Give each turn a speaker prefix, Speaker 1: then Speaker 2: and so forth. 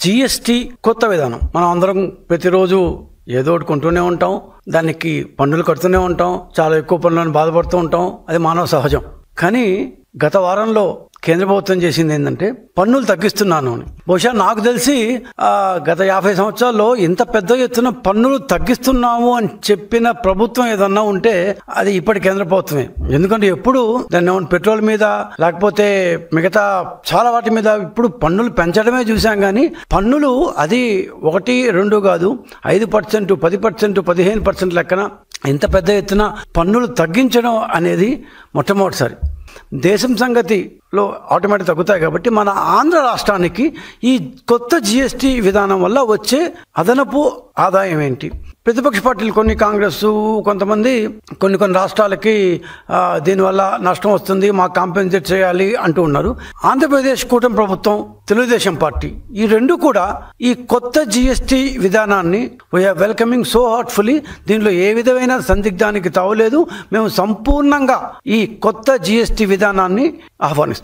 Speaker 1: GST కొత్త విధానం. మనం అందరం ప్రతిరోజు ఏదో ఒకటి కొంటూనే ఉంటాం, దానికి పన్నులు కడుతూనే ఉంటాం, చాలా ఎక్కువ పన్నులను బాధపడుతూ ఉంటాం. అది మానవ సహజం. కానీ గత వారంలో కేంద్ర ప్రభుత్వం చేసింది ఏంటంటే పన్నులు తగ్గిస్తున్నాను అని. బహుశా నాకు తెలిసి గత 50 సంవత్సరాల్లో ఇంత పెద్ద ఎత్తున పన్నులు తగ్గిస్తున్నాము అని చెప్పిన ప్రభుత్వం ఏదన్నా ఉంటే అది ఇప్పటి కేంద్ర ప్రభుత్వమే. ఎందుకంటే ఎప్పుడు దాన్ని పెట్రోల్ మీద లేకపోతే మిగతా చాలా వాటి మీద ఇప్పుడు పన్నులు పెంచడమే చూసాం. కానీ పన్నులు అది 1, 2 కాదు, 5%, 10%, 15% లెక్కన ఇంత పెద్ద ఎత్తున పన్నులు తగ్గించడం అనేది మొట్టమొదటిసారి. దేశం సంగతిలో ఆటోమేటిక్ తగ్గుతాయి. కాబట్టి మన ఆంధ్ర రాష్ట్రానికి ఈ కొత్త జిఎస్టీ విధానం వల్ల వచ్చే అదనపు ఆదాయం ఏంటి? ప్రతిపక్ష పార్టీలు కొన్ని, కాంగ్రెస్, కొంతమంది కొన్ని రాష్ట్రాలకి దీనివల్ల నష్టం వస్తుంది, మాకు కాంపెన్సేట్ చేయాలి అంటూ ఉన్నారు. ఆంధ్రప్రదేశ్ కూటమి ప్రభుత్వం, తెలుగుదేశం పార్టీ ఈ రెండు కూడా ఈ కొత్త జిఎస్టీ విధానాన్ని వీఆర్ వెల్కమింగ్ సో హార్ట్ఫుల్లీ. దీనిలో ఏ విధమైన సందిగ్ధానికి తావులేదు. మేము సంపూర్ణంగా ఈ కొత్త జిఎస్టీ విధానాన్ని ఆహ్వానిస్తున్నాం.